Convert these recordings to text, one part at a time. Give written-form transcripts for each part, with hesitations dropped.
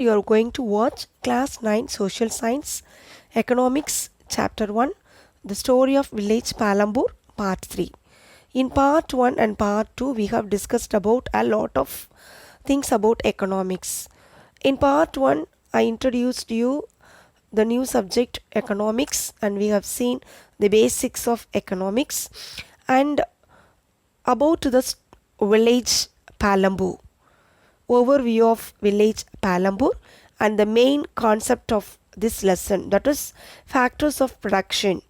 You are going to watch Class 9 Social Science Economics Chapter 1 The Story of Village Palambur Part 3. In Part 1 and Part 2 we have discussed about a lot of things about economics. In Part 1 I introduced you the new subject economics and we have seen the basics of economics and about the village Palambur. Overview of village Palambur and the main concept of this lesson, that is factors of production.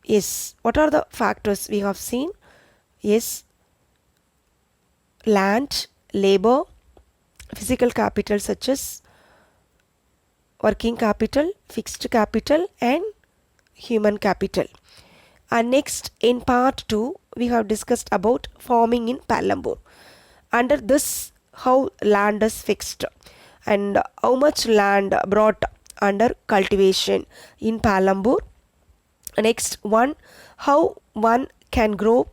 Yes, what are the factors we have seen? Yes, land, labor, physical capital such as working capital, fixed capital and human capital. And next in part 2 we have discussed about farming in Palambur. Under this, how land is fixed and how much land brought under cultivation in Palambur. Next one, how one can grow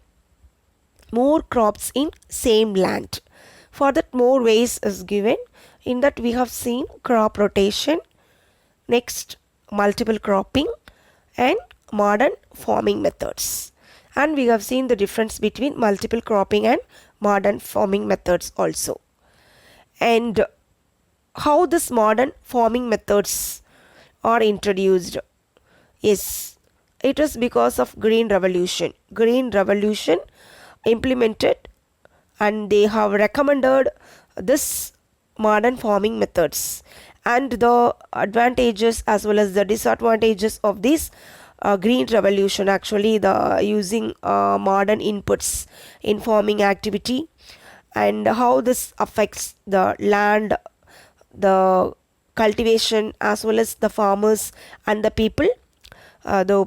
more crops in same land. For that more ways is given. In that we have seen crop rotation, next multiple cropping and modern farming methods. And we have seen the difference between multiple cropping and modern farming methods also. And how this modern farming methods are introduced. Yes, it is because of Green Revolution. Green Revolution implemented and they have recommended this modern farming methods and the advantages as well as the disadvantages of this green revolution, actually the using modern inputs in farming activity and how this affects the land, the cultivation as well as the farmers and the people, the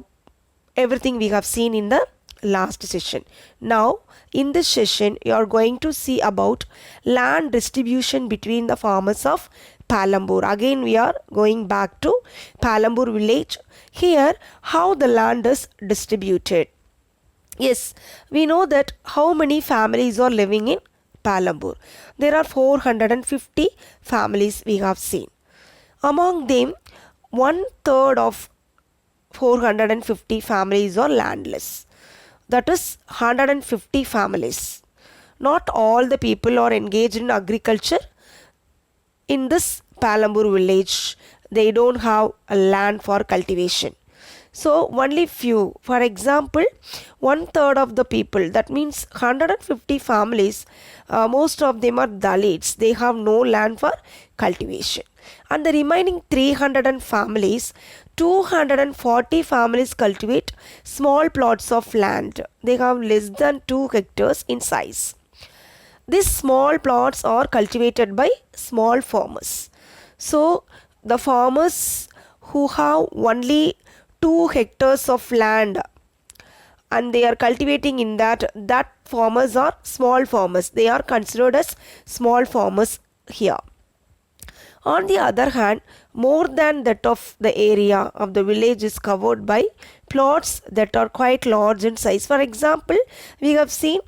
everything we have seen in the last session. Now in this session you are going to see about land distribution between the farmers of Palambur. Again we are going back to Palambur village. Here how the land is distributed. Yes, we know that how many families are living in Palambur. There are 450 families we have seen. Among them, 1/3 of 450 families are landless. That is 150 families. Not all the people are engaged in agriculture. In this Palambur village, they don't have a land for cultivation. So only few, for example, 1/3 of the people, that means 150 families, most of them are Dalits. They have no land for cultivation. And the remaining 300 families, 240 families cultivate small plots of land. They have less than 2 hectares in size. These small plots are cultivated by small farmers. So the farmers who have only 2 hectares of land and they are cultivating in that farmers are small farmers. They are considered as small farmers here. On the other hand, more than that of the area of the village is covered by plots that are quite large in size. For example, we have seen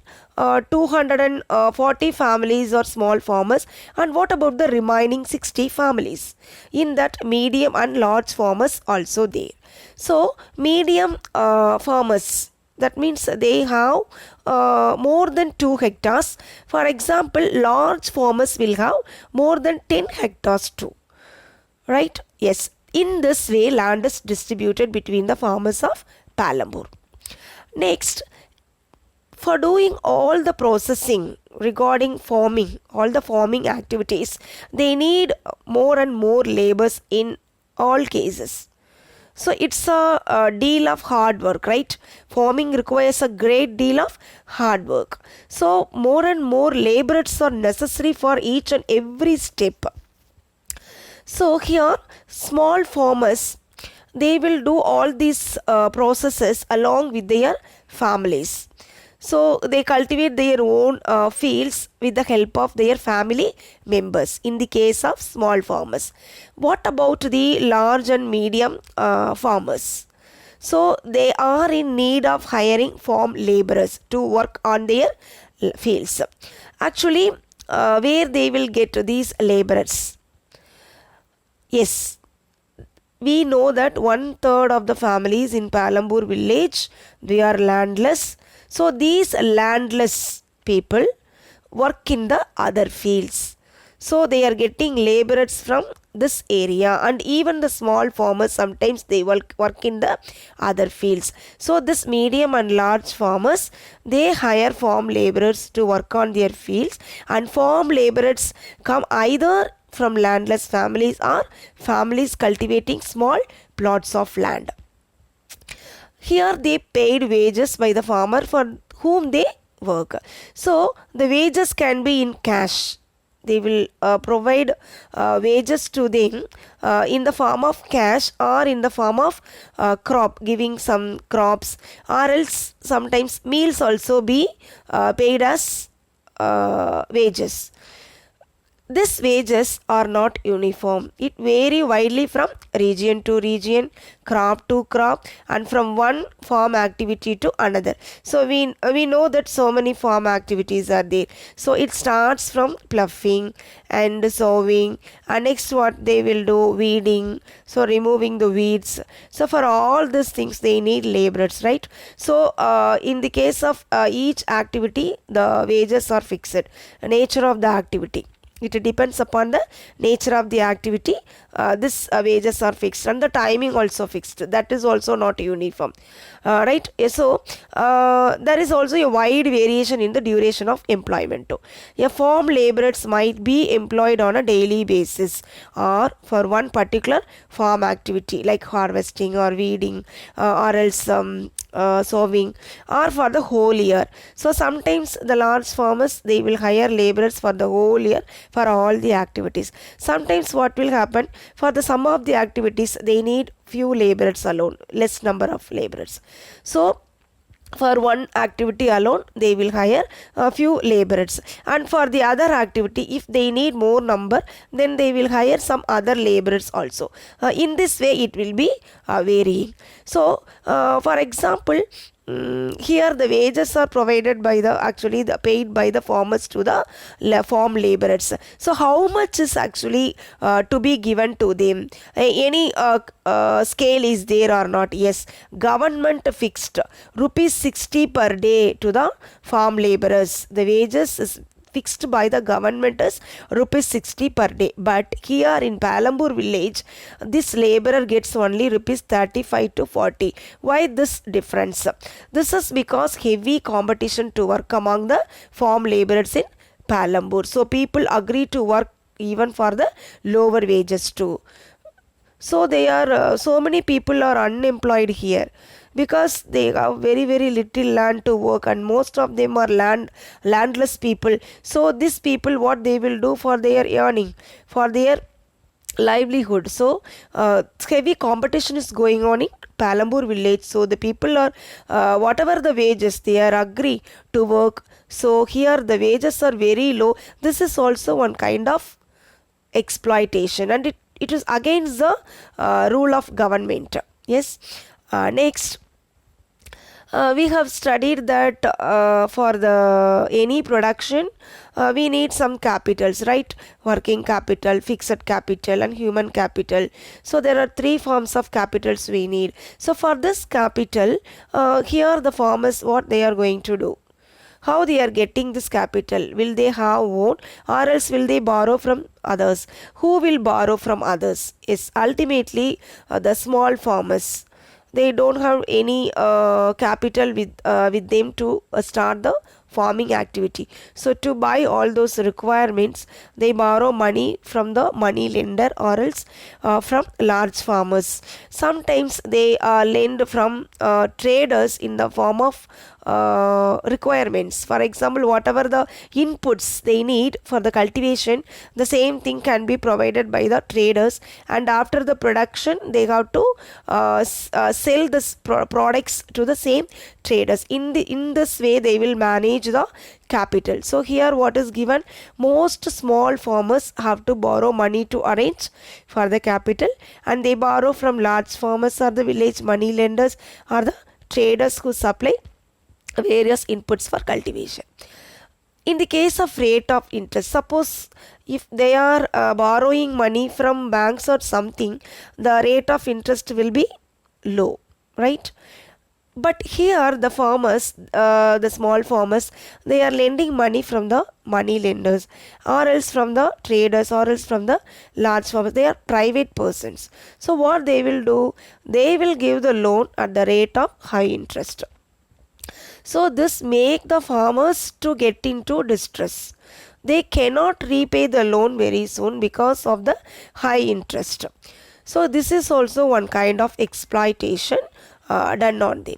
240 families or small farmers, and what about the remaining 60 families? In that, medium and large farmers also there. So medium farmers, that means they have more than 2 hectares. For example, large farmers will have more than 10 hectares too. Right? Yes. In this way, land is distributed between the farmers of Palambur. Next, for doing all the processing regarding farming, all the farming activities, they need more and more laborers in all cases. So it's a deal of hard work, right? Farming requires a great deal of hard work. So more and more laborers are necessary for each and every step. So here small farmers, they will do all these processes along with their families. So they cultivate their own fields with the help of their family members in the case of small farmers. What about the large and medium farmers? So they are in need of hiring farm laborers to work on their fields. Actually, where they will get these laborers. Yes, we know that 1/3 of the families in Palambur village, they are landless. So these landless people work in the other fields. So they are getting laborers from this area, and even the small farmers sometimes they work in the other fields. So this medium and large farmers, they hire farm laborers to work on their fields, and farm laborers come either from landless families or families cultivating small plots of land. Here they paid wages by the farmer for whom they work. So the wages can be in cash. They will provide wages to them in the form of cash or in the form of crop, giving some crops, or else sometimes meals also be paid as wages. These wages are not uniform. It vary widely from region to region, crop to crop, and from one farm activity to another. So we know that so many farm activities are there. So it starts from ploughing and sowing, and next what they will do, weeding, so removing the weeds. So for all these things they need laborers, right? So in the case of each activity, the wages are fixed. The nature of the activity, it depends upon the nature of the activity. This wages are fixed, and the timing also fixed. That is also not uniform, right? So there is also a wide variation in the duration of employment too. A farm laborers might be employed on a daily basis or for one particular farm activity like harvesting or weeding, or else sowing, or for the whole year. So sometimes the large farmers, they will hire laborers for the whole year for all the activities. Sometimes what will happen, for the some of the activities they need few laborers alone, less number of laborers. So for one activity alone they will hire a few laborers, and for the other activity if they need more number, then they will hire some other laborers also. In this way it will be varying. So for example, here the wages are provided by the, actually the paid by the farmers to the farm laborers. So how much is actually to be given to them? Any scale is there or not? Yes, government fixed rupees 60 per day to the farm laborers. The wages is fixed by the government is rupees 60 per day. But here in Palambur village, this laborer gets only rupees 35 to 40. Why this difference? This is because heavy competition to work among the farm laborers in Palambur. So people agree to work even for the lower wages too. So they are so many people are unemployed here because they have very little land to work, and most of them are landless people. So these people, what they will do for their earning, for their livelihood? So heavy competition is going on in Palambur village. So the people are whatever the wages, they are agree to work. So here the wages are very low. This is also one kind of exploitation, and it is against the rule of government. Yes. Next, we have studied that for the any production we need some capitals, right? Working capital, fixed capital, and human capital. So there are three forms of capitals we need. So for this capital, here the farmers, what they are going to do, how they are getting this capital? Will they have own, or else will they borrow from others? Who will borrow from others? Is ultimately the small farmers. They don't have any capital with them to start the farming activity. So to buy all those requirements, they borrow money from the money lender, or else from large farmers. Sometimes they lend from traders in the form of requirements. For example, whatever the inputs they need for the cultivation, the same thing can be provided by the traders, and after the production they have to sell this products to the same traders. In this way they will manage the capital. So here what is given, most small farmers have to borrow money to arrange for the capital, and they borrow from large farmers or the village money lenders or the traders who supply various inputs for cultivation. In the case of rate of interest, suppose if they are borrowing money from banks or something, the rate of interest will be low, right? But here the farmers, the small farmers, they are lending money from the money lenders, or else from the traders, or else from the large farmers. They are private persons. So what they will do, they will give the loan at the rate of high interest. So this make the farmers to get into distress. They cannot repay the loan very soon because of the high interest. So this is also one kind of exploitation done on them.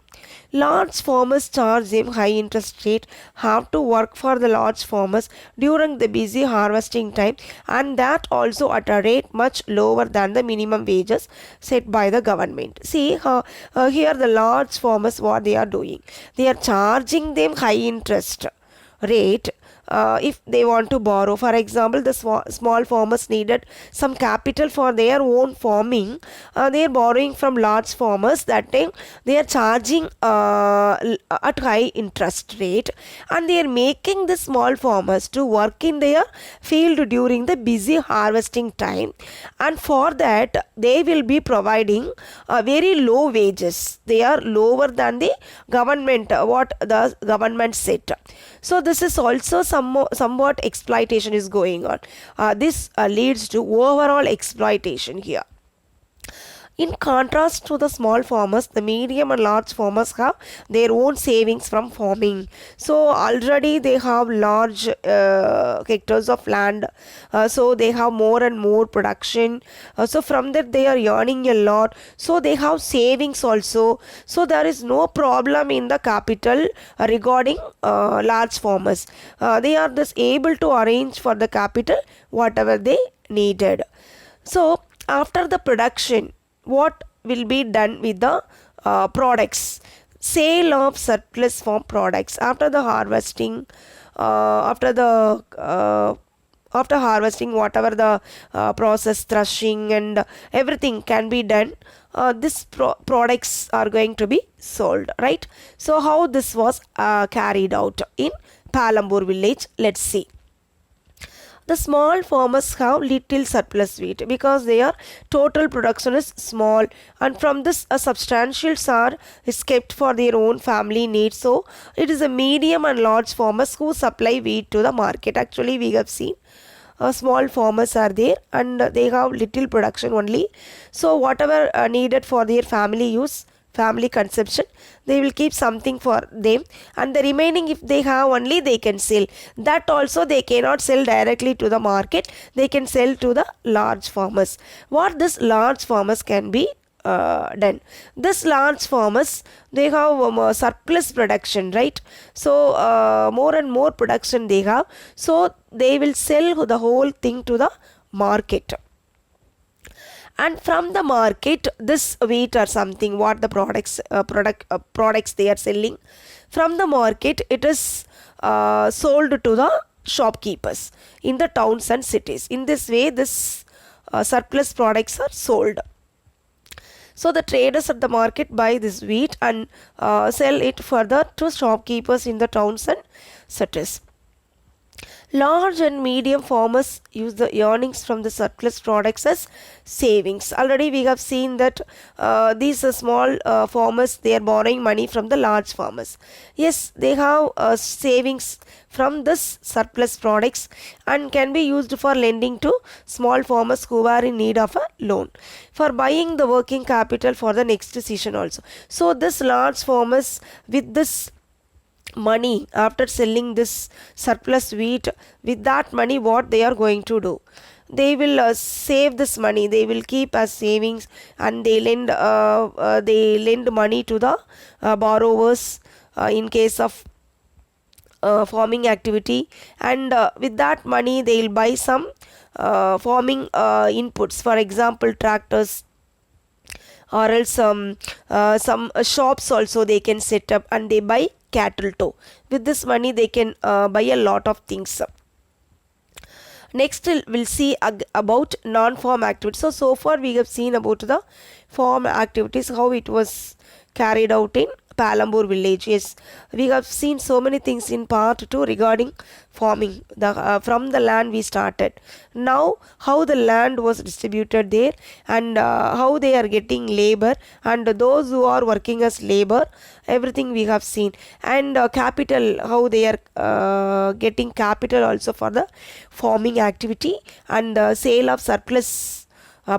Large farmers charge them high interest rate, have to work for the large farmers during the busy harvesting time, and that also at a rate much lower than the minimum wages set by the government. See here the large farmers, what they are doing, they are charging them high interest rate. If they want to borrow, for example, the small farmers needed some capital for their own farming, they are borrowing from large farmers. That time they are charging at high interest rate, and they are making the small farmers to work in their field during the busy harvesting time, and for that they will be providing very low wages. They are lower than the government, what the government set. So this is also somewhat exploitation is going on. This leads to overall exploitation here. In contrast to the small farmers, the medium and large farmers have their own savings from farming. So already they have large hectares of land. So they have more and more production. So from that they are earning a lot. So they have savings also. So there is no problem in the capital regarding large farmers. They are thus able to arrange for the capital whatever they needed. So after the production, what will be done with the products? Sale of surplus farm products after the harvesting, after harvesting, whatever the process, threshing and everything can be done, these products are going to be sold, right? So how this was carried out in Palambur village, let's see. The small farmers have little surplus wheat because their total production is small, and from this a substantial share is kept for their own family needs. So it is a medium and large farmers who supply wheat to the market. Actually we have seen small farmers are there and they have little production only. So whatever needed for their family use, family consumption, they will keep something for them, and the remaining if they have only they can sell. That also they cannot sell directly to the market, they can sell to the large farmers. What this large farmers can be done, this large farmers, they have surplus production, right? So more and more production they have, so they will sell the whole thing to the market. And from the market, this wheat or something, what the products they are selling, from the market it is sold to the shopkeepers in the towns and cities. In this way this surplus products are sold. So the traders at the market buy this wheat and sell it further to shopkeepers in the towns and cities. Large and medium farmers use the earnings from the surplus products as savings. Already we have seen that these small farmers, they are borrowing money from the large farmers. Yes, they have savings from this surplus products and can be used for lending to small farmers who are in need of a loan, for buying the working capital for the next season also. So this large farmers, with this money, after selling this surplus wheat, with that money what they are going to do, they will save this money, they will keep as savings, and they lend money to the borrowers in case of farming activity, and with that money they will buy some farming inputs, for example tractors, or else some shops also they can set up, and they buy cattle too. With this money they can buy a lot of things. Next we'll see about non-farm activities. So far we have seen about the farm activities, how it was carried out in Palambur village. Yes, we have seen so many things in part 2 regarding farming. From the land we started. Now, how the land was distributed there, and how they are getting labor, and those who are working as labor, everything we have seen. And capital, how they are getting capital also for the farming activity, and sale of surplus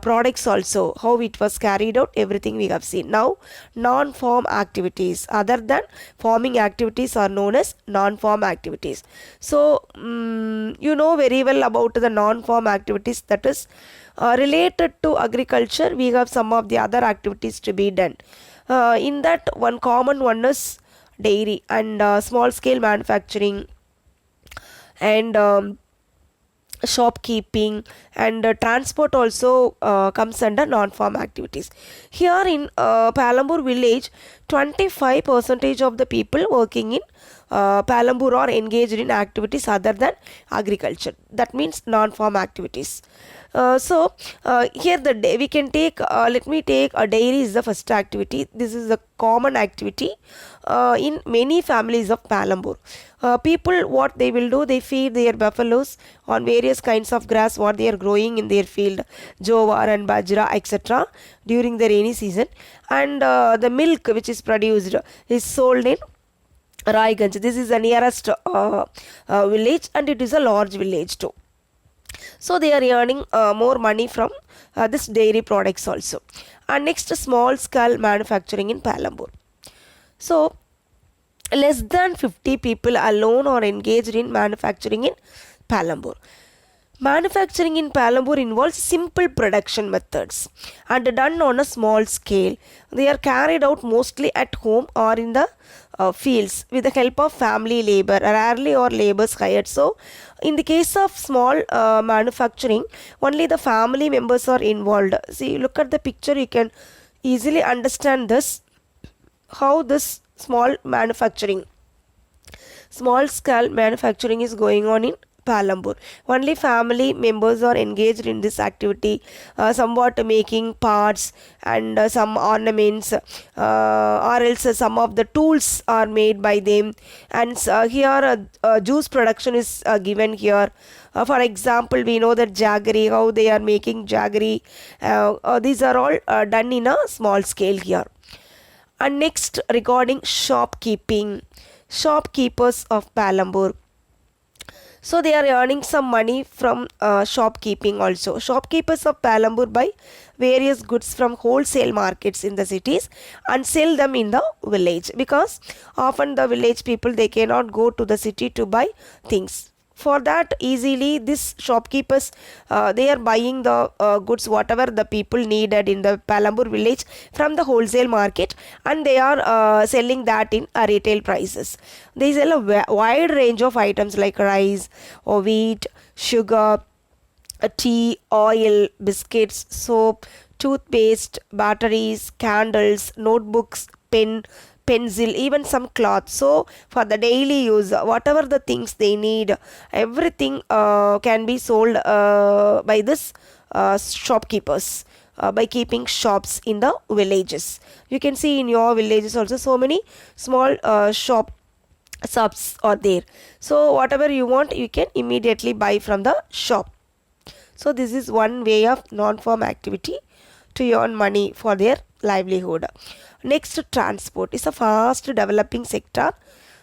products also, how it was carried out, everything we have seen. Now, non-farm activities other than farming activities are known as non-farm activities. So you know very well about the non-farm activities, that is related to agriculture. We have some of the other activities to be done. In that, one common one is dairy and small scale manufacturing, and shopkeeping, and transport also comes under non-farm activities. Here in Palambur village, 25% of the people working in Palambur are engaged in activities other than agriculture. That means non-farm activities. Here we can take, let me take a dairy is the first activity. This is a common activity in many families of Palambur. People, what they will do, they feed their buffaloes on various kinds of grass what they are growing in their field, jowar and bajra, etc. during the rainy season, and the milk which is produced is sold in Raiganj. This is the nearest village, and it is a large village too. So they are earning more money from this dairy products also. And next, small scale manufacturing in Palambur. So less than 50 people alone are engaged in manufacturing in Palambur. Manufacturing in Palambur involves simple production methods and done on a small scale. They are carried out mostly at home or in the fields with the help of family labor, rarely or laborers hired. So, in the case of small manufacturing, only the family members are involved. See, look at the picture, you can easily understand this, how this small scale manufacturing is going on in Palambur. Only family members are engaged in this activity, somewhat making parts and some ornaments, or else some of the tools are made by them. And here juice production is given here. For example, we know that jaggery, how they are making jaggery. These are all done in a small scale here. And next, regarding shopkeeping, shopkeepers of Palambur. So they are earning some money from shopkeeping also. Shopkeepers of Palambur buy various goods from wholesale markets in the cities and sell them in the village, because often the village people, they cannot go to the city to buy things. For that, easily these shopkeepers, they are buying the goods whatever the people needed in the Palambur village from the wholesale market, and they are selling that in retail prices. They sell a wide range of items like rice or wheat, sugar, tea, oil, biscuits, soap, toothpaste, batteries, candles, notebooks, pencil, even some cloth. So for the daily use, whatever the things they need, everything can be sold by this shopkeepers, by keeping shops in the villages. You can see in your villages also so many small shops are there. So whatever you want, you can immediately buy from the shop. So this is one way of non-farm activity to earn money for their livelihood. Next, transport is a fast developing sector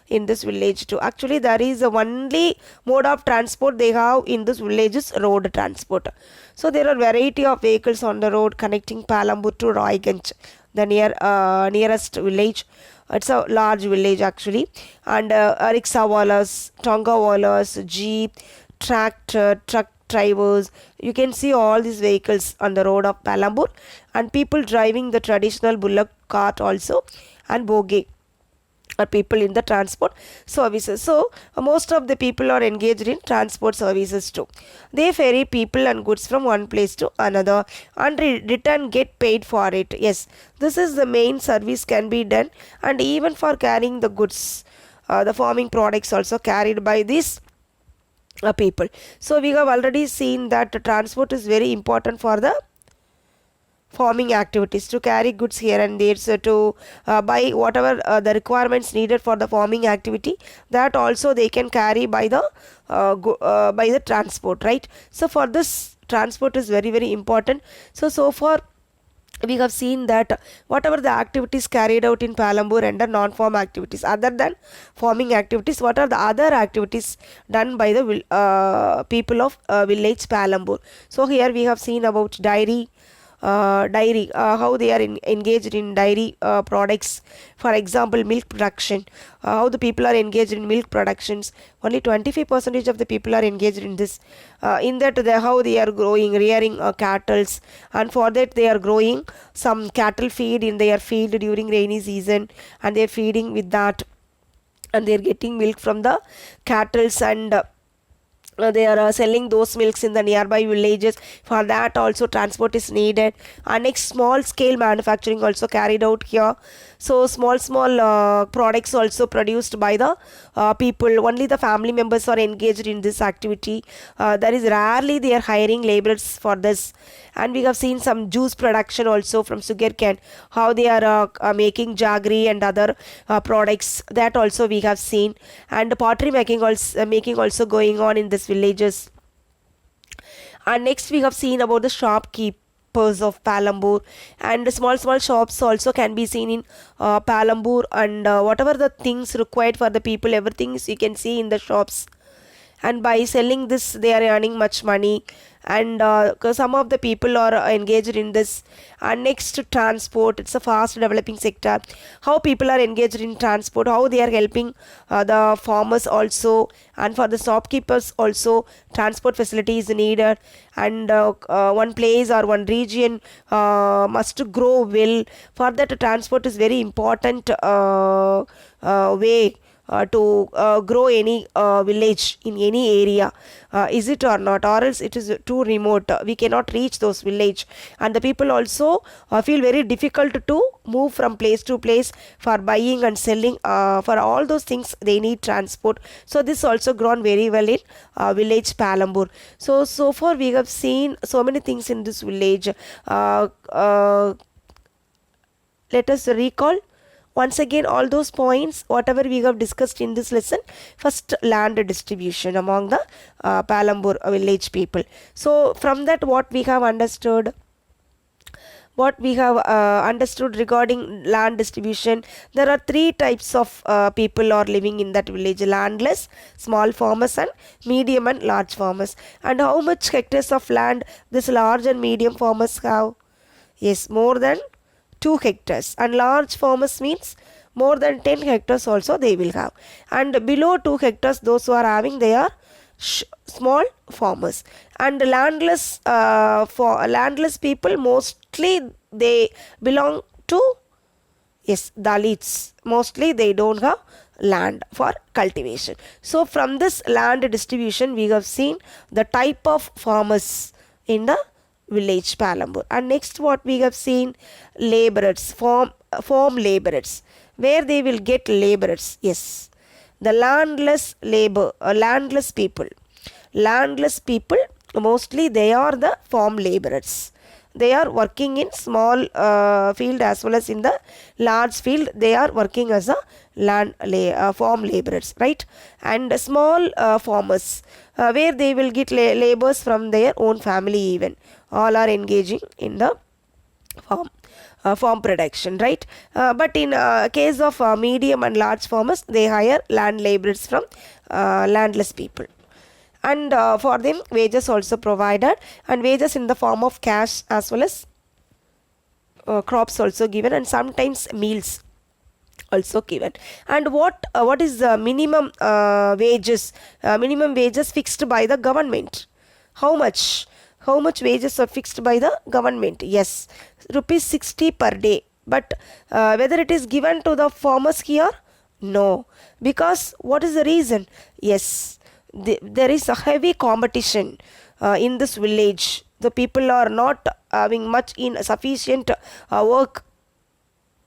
in this village too. Actually, there is only mode of transport they have in this village is road transport. So there are variety of vehicles on the road connecting Palambur to Raiganj, the nearest village. It's a large village actually, and rickshawalas, tongawalas, jeep, tractor, truck drivers. You can see all these vehicles on the road of Palambur, and people driving the traditional bullock cart also, and bogie are people in the transport services. So most of the people are engaged in transport services too. They ferry people and goods from one place to another and return get paid for it. Yes, this is the main service can be done, and even for carrying the goods, the farming products also carried by these people. So we have already seen that transport is very important for the farming activities, to carry goods here and there, so to buy whatever the requirements needed for the farming activity, that also they can carry by the by the transport, right? So for this, transport is very very important. So far we have seen that whatever the activities carried out in Palambur under non-farm activities, other than farming activities, what are the other activities done by the people of village Palambur? So here we have seen about dairy, how they are engaged in dairy products. For example, milk production, how the people are engaged in milk productions. Only 25% of the people are engaged in this. In that, how they are rearing cattle, and for that they are growing some cattle feed in their field during rainy season, and they are feeding with that, and they are getting milk from the cattle, and they are selling those milks in the nearby villages. For that also transport is needed. Next, small scale manufacturing also carried out here. So small products also produced by the people. Only the family members are engaged in this activity. There is rarely they are hiring laborers for this. And we have seen some juice production also from sugarcane, how they are making jaggery and other products, that also we have seen. And pottery making also going on in this villages. And next we have seen about the shopkeepers of Palambur, and small shops also can be seen in Palambur, and whatever the things required for the people, everything you can see in the shops. And by selling this they are earning much money, and some of the people are engaged in this. And next, transport, it's a fast developing sector. How people are engaged in transport, how they are helping the farmers also, and for the shopkeepers also transport facility is needed. And one place or one region must grow well. For that, transport is very important way to grow any village in any area. Is it or not? Or else it is too remote, we cannot reach those village, and the people also feel very difficult to move from place to place for buying and selling. For all those things they need transport. So this also grown very well in village Palambur. So far we have seen so many things in this village. Let us recall once again all those points whatever we have discussed in this lesson. First, land distribution among the Palambur village people. So from that, what we have understood regarding land distribution, there are three types of people are living in that village: landless, small farmers, and medium and large farmers. And how much hectares of land this large and medium farmers have? Yes, more than 2 hectares, and large farmers means more than 10 hectares also they will have. And below 2 hectares, those who are having, they are small farmers. And landless landless people, mostly they belong to, yes, Dalits. Mostly they don't have land for cultivation. So from this land distribution, we have seen the type of farmers in the village Palambur. And next, what we have seen, laborers, farm laborers, where they will get laborers. Yes, the landless people, mostly they are the farm laborers. They are working in small field as well as in the large field. They are working as a farm laborers, right? And small farmers, where they will get labors from their own family even. All are engaging in the farm production, right? But in case of medium and large farmers, they hire land laborers from landless people. And for them, wages also provided, and wages in the form of cash as well as crops also given, and sometimes meals also given. And what is the minimum wages? Minimum wages fixed by the government. How much wages are fixed by the government? Yes, rupees 60 per day. But whether it is given to the farmers here? No. Because what is the reason? Yes, there is a heavy competition in this village. The people are not having much in sufficient work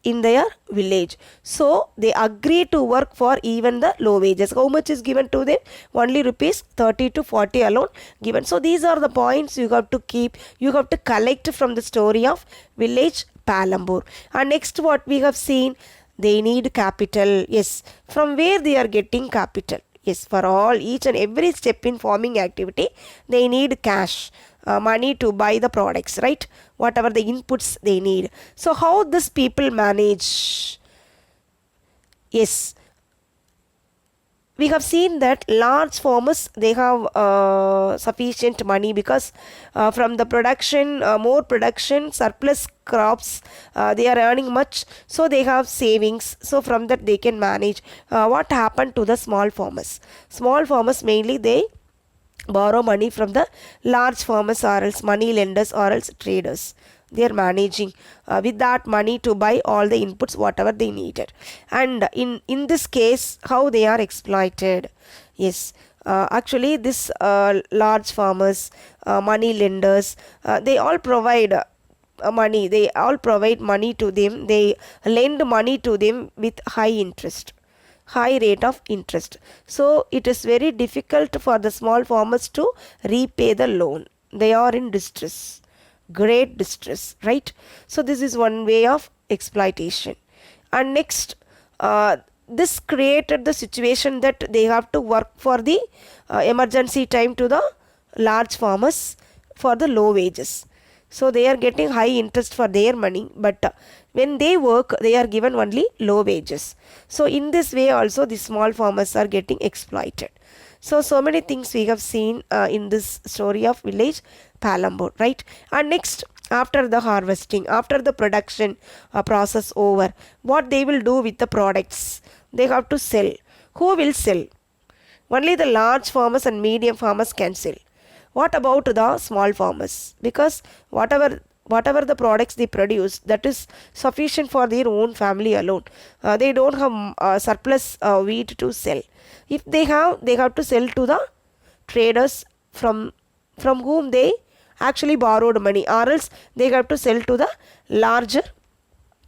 in their village. So they agree to work for even the low wages. How much is given to them? Only rupees 30 to 40 alone given. So these are the points you have to keep, you have to collect from the story of village Palambur. And next what we have seen, they need capital. Yes, from where they are getting capital? Yes, for all each and every step in farming activity, they need cash, money to buy the products, right? Whatever the inputs they need. So how this people manage? Yes, we have seen that large farmers, they have sufficient money because from the production, more production, surplus crops, they are earning much, so they have savings, so from that they can manage. What happened to the small farmers? Small farmers mainly they borrow money from the large farmers or else money lenders or else traders. They are managing with that money to buy all the inputs whatever they needed. And in this case, how they are exploited? Yes, actually this large farmers, money lenders, they all provide money, they all provide money to them, they lend money to them with high interest, high rate of interest. So it is very difficult for the small farmers to repay the loan. They are in distress, great distress, right? So this is one way of exploitation. And next, this created the situation that they have to work for the emergency time to the large farmers for the low wages. So they are getting high interest for their money, but when they work, they are given only low wages. So in this way also the small farmers are getting exploited. So many things we have seen in this story of village Palambur, right? And next, after the harvesting, after the production process over, what they will do with the products? They have to sell. Who will sell? Only the large farmers and medium farmers can sell. What about the small farmers? Because whatever the products they produce, that is sufficient for their own family alone. They don't have surplus wheat to sell. If they have to sell to the traders from whom they actually borrowed money, or else they have to sell to the larger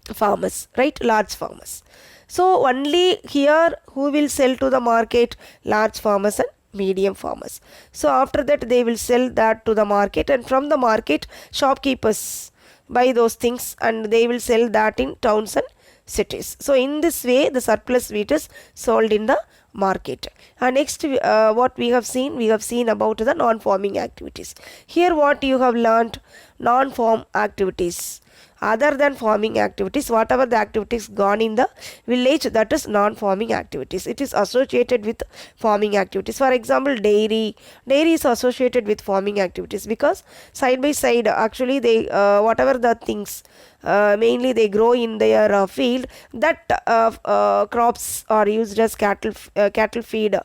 farmers, right? Large farmers. So only here who will sell to the market? Large farmers and medium farmers. So after that they will sell that to the market, and from the market shopkeepers buy those things and they will sell that in towns and cities. So in this way the surplus wheat is sold in the market. And next what we have seen about the non-farming activities. Here what you have learnt, non-farm activities. Other than farming activities, whatever the activities gone in the village, that is non-farming activities. It is associated with farming activities. For example, dairy is associated with farming activities because side by side actually they whatever the things mainly they grow in their field, that crops are used as cattle feed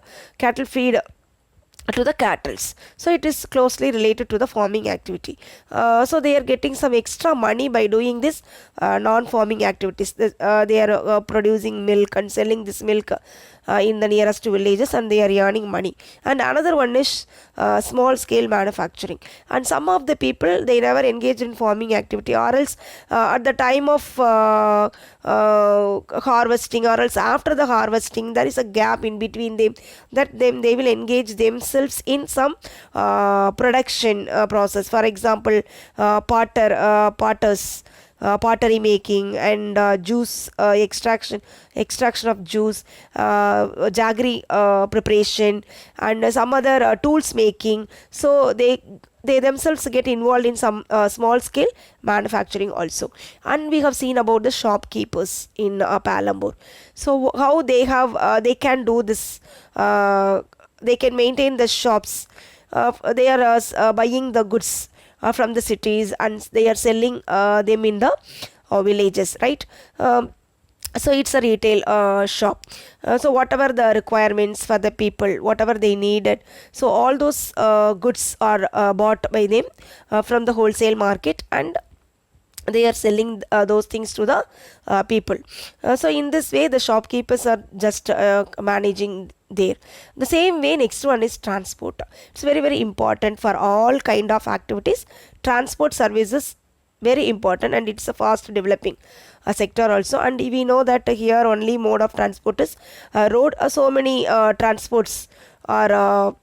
to the cattles. So it is closely related to the farming activity. So they are getting some extra money by doing this non-farming activities. They are producing milk and selling this milk in the nearest villages, and they are earning money. And another one is small scale manufacturing. And some of the people, they never engage in farming activity, or else at the time of harvesting, or else after the harvesting there is a gap in between them, that they will engage themselves in some production process. For example, potters, pottery making, and juice extraction of juice, jaggery preparation, and some other tools making. So they themselves get involved in some small scale manufacturing also. And we have seen about the shopkeepers in Palambur. So how they can do this, they can maintain the shops. They are buying the goods from the cities, and they are selling them in the villages, right? So it's a retail shop. So whatever the requirements for the people, whatever they needed, so all those goods are bought by them from the wholesale market, and they are selling those things to the people. So in this way the shopkeepers are just managing there. The same way, next one is transport. It's very important for all kind of activities. Transport services very important, and it's a fast developing sector also. And we know that here only mode of transport is road. So many transports are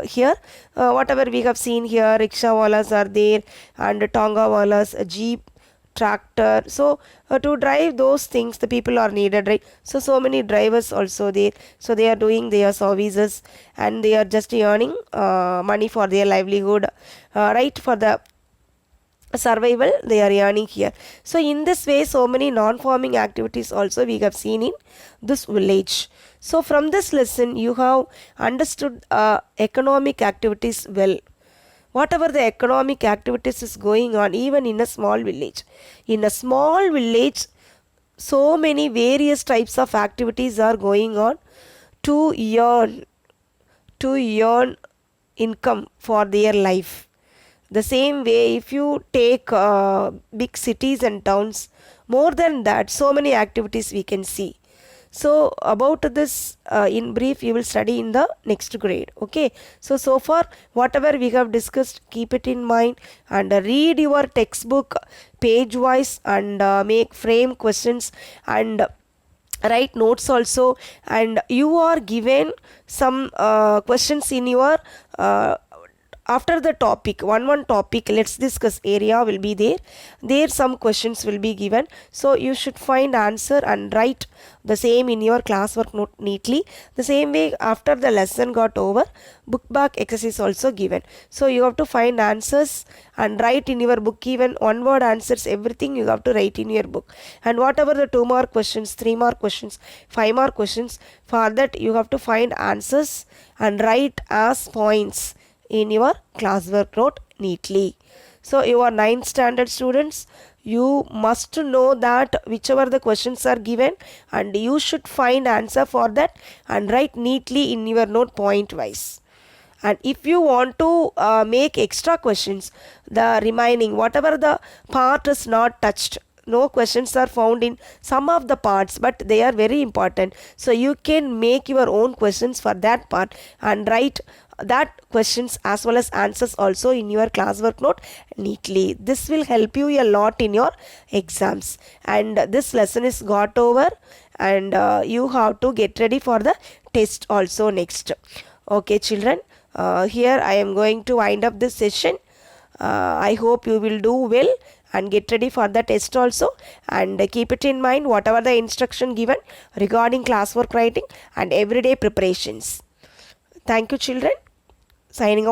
here. Whatever we have seen here, rickshaw walas are there, and tonga walas, jeep, tractor. So to drive those things the people are needed, right? So many drivers also there, so they are doing their services, and they are just earning money for their livelihood, right? For the survival they are earning here. So in this way, so many non-farming activities also we have seen in this village. So from this lesson you have understood economic activities well. Whatever the economic activities is going on even in a small village, in a small village so many various types of activities are going on to earn income for their life. The same way, if you take big cities and towns, more than that, so many activities we can see. So about this in brief you will study in the next grade. Okay, so far whatever we have discussed, keep it in mind, and read your textbook page wise, and make frame questions, and write notes also. And you are given some questions in your after the topic, one topic, let's discuss area will be there some questions will be given. So you should find answer and write the same in your classwork note neatly. The same way, after the lesson got over, book back exercise also given. So you have to find answers and write in your book. Even one word answers, everything you have to write in your book. And whatever the 2 mark questions, 3 mark questions, 5 mark questions, for that you have to find answers and write as points in your classwork note neatly. So you are 9th standard students, you must know that whichever the questions are given, and you should find answer for that and write neatly in your note point wise. And if you want to make extra questions, the remaining whatever the part is not touched, no questions are found in some of the parts, but they are very important, so you can make your own questions for that part and write that questions as well as answers also in your classwork note neatly. This will help you a lot in your exams. And this lesson is got over, and you have to get ready for the test also next. Okay children, here I am going to wind up this session. I hope you will do well and get ready for the test also, and keep it in mind whatever the instruction given regarding classwork writing and everyday preparations. Thank you children. Signing out.